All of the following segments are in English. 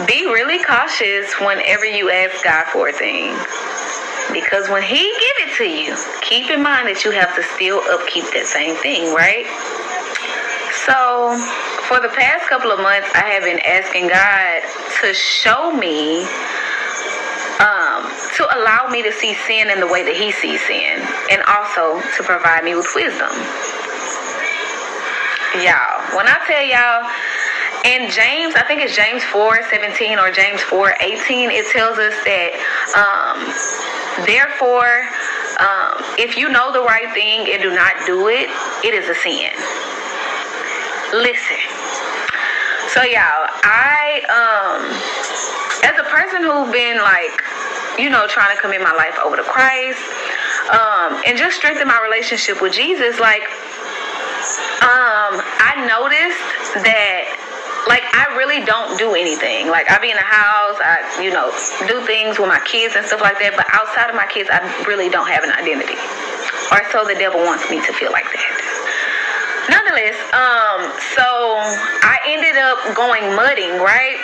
be really cautious whenever you ask God for a thing. Because when he give it to you, keep in mind that you have to still upkeep that same thing, right? So for the past couple of months, I have been asking God to show me, to allow me to see sin in the way that he sees sin, and also to provide me with wisdom. Y'all, when I tell y'all, in James, I think it's James 4:17 or James 4:18, it tells us that, therefore, if you know the right thing and do not do it, it is a sin. Listen. So y'all, I, as a person who's been trying to commit my life over to Christ, and just strengthen my relationship with Jesus, I noticed that, I really don't do anything. I be in the house, I, do things with my kids and stuff like that, but outside of my kids, I really don't have an identity. Or so the devil wants me to feel like that. Nonetheless, so I ended up going mudding, right?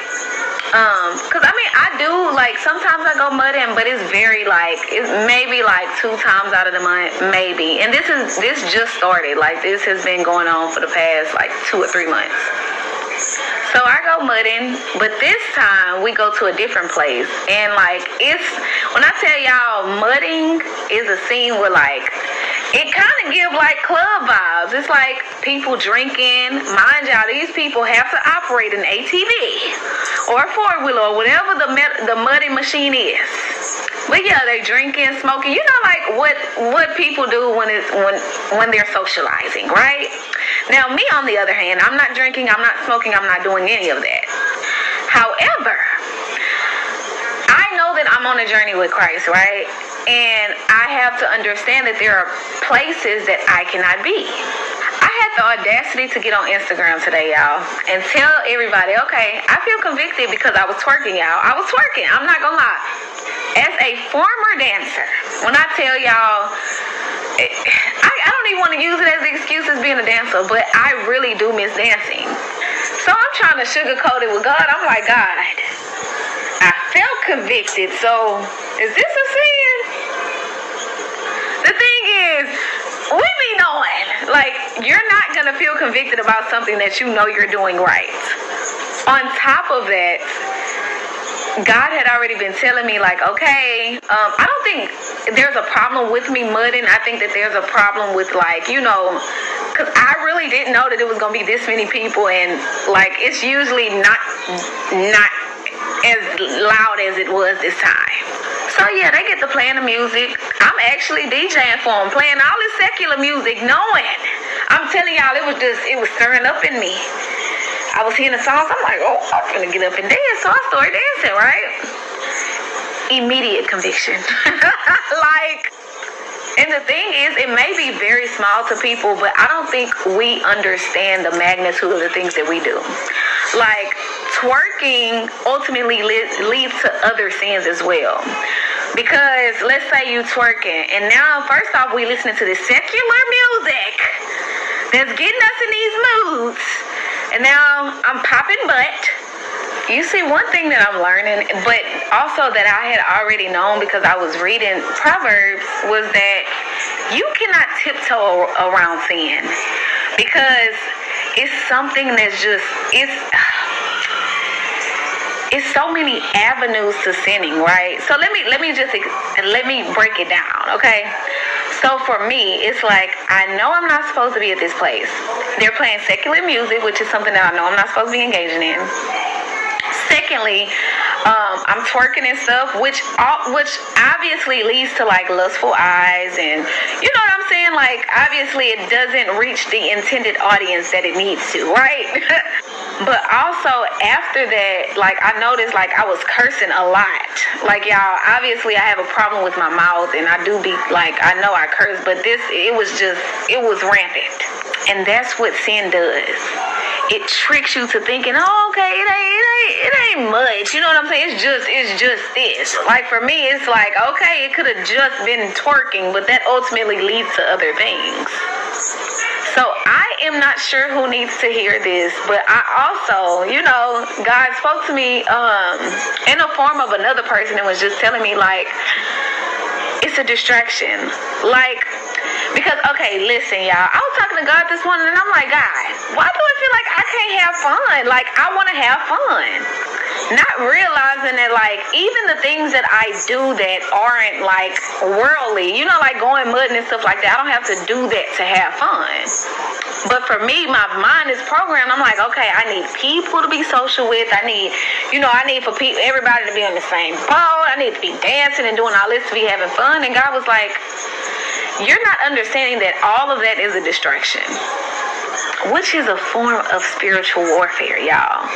Cause I do, sometimes I go mudding, but it's very, it's maybe 2 times out of the month, maybe. And this just started. This has been going on for the past, 2 or 3 months. So I go mudding, but this time we go to a different place. And, when I tell y'all, mudding is a scene where, it kind of gives club vibes. It's people drinking. Mind y'all, these people have to operate an ATV or a 4-wheeler or whatever the muddy machine is. But yeah, they drinking, smoking. What people do when they're socializing, right? Now, me on the other hand, I'm not drinking, I'm not smoking, I'm not doing any of that. However, I know that I'm on a journey with Christ, right? And I have to understand that there are places that I cannot be. I had the audacity to get on Instagram today, y'all, and tell everybody, okay, I feel convicted because I was twerking, y'all. I was twerking. I'm not gonna lie. As a former dancer, when I tell y'all, I don't even want to use it as an excuse as being a dancer, but I really do miss dancing. So I'm trying to sugarcoat it with God. I'm like, God, I felt convicted, so is this a sin? The thing is, we be knowing, you're not going to feel convicted about something that you know you're doing right. On top of that, God had already been telling me, okay, I don't think there's a problem with me mudding. I think that there's a problem with, because I really didn't know that it was going to be this many people, and, it's usually not as loud as it was this time. So, yeah, they get to playing the music. I'm actually DJing for them, playing all this secular music, knowing. I'm telling y'all, it was stirring up in me. I was hearing the songs. I'm like, oh, I'm going to get up and dance. So I started dancing, right? Immediate conviction. And the thing is, it may be very small to people, but I don't think we understand the magnitude of the things that we do. Twerking ultimately leads to other sins as well. Because let's say you twerking, and now, first off, we listening to this secular music that's getting us in these moods. And now I'm popping butt. You see, one thing that I'm learning, but also that I had already known because I was reading Proverbs, was that you cannot tiptoe around sin. Because it's something that's just, it's so many avenues to sinning, right? So let me break it down, okay? So for me, it's I know I'm not supposed to be at this place. They're playing secular music, which is something that I know I'm not supposed to be engaging in. Secondly, I'm twerking and stuff, which obviously leads to lustful eyes, and you know what I'm saying? Obviously it doesn't reach the intended audience that it needs to, right? But also after that, I noticed I was cursing a lot. Y'all, obviously I have a problem with my mouth, and I do be I know I curse, but it was rampant. And that's what sin does. It tricks you to thinking, oh, okay, it ain't much. You know what I'm saying? It's just this. For me, it's okay, it could have just been twerking, but that ultimately leads to other things. So I am not sure who needs to hear this, but I also, God spoke to me in the form of another person and was just telling me, like, it's a distraction. Like, because, okay, listen, y'all. I was talking to God this morning, and I'm like, God, why do I feel like I can't have fun? Like, I want to have fun. Not realizing that, like, even the things that I do that aren't, like, worldly, like going mudding and stuff like that, I don't have to do that to have fun. But for me, my mind is programmed. I'm like, okay, I need people to be social with. I need for everybody to be on the same boat. I need to be dancing and doing all this to be having fun. And God was like, you're not understanding that all of that is a distraction, which is a form of spiritual warfare, y'all.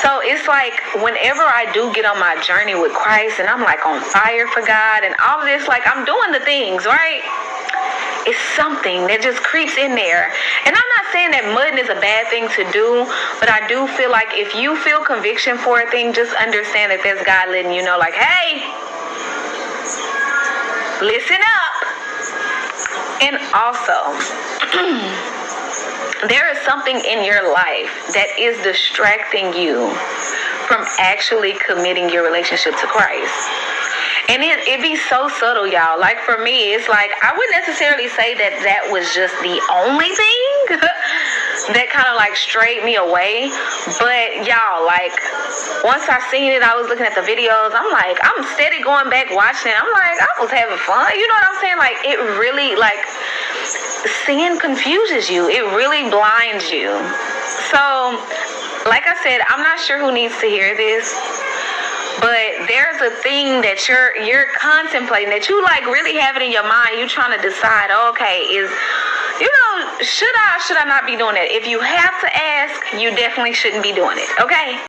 So it's like whenever I do get on my journey with Christ and I'm like on fire for God and all of this, like I'm doing the things, right? It's something that just creeps in there. And I'm not saying that mudding is a bad thing to do, but I do feel like if you feel conviction for a thing, just understand that there's God letting you know, like, hey, listen up. And also, there is something in your life that is distracting you from actually committing your relationship to Christ. And it be so subtle, y'all. Like for me, it's like, I wouldn't necessarily say that was just the only thing that kind of like strayed me away. But y'all, like once I seen it, I was looking at the videos. I'm like, I'm steady going back watching. I'm like, I was having fun. You know what I'm saying? Like it really, like sin confuses you. It really blinds you. So like I said, I'm not sure who needs to hear this. But there's a thing that you're contemplating, that you like really have it in your mind. You trying to decide, okay, should I or should I not be doing it? If you have to ask, you definitely shouldn't be doing it, okay?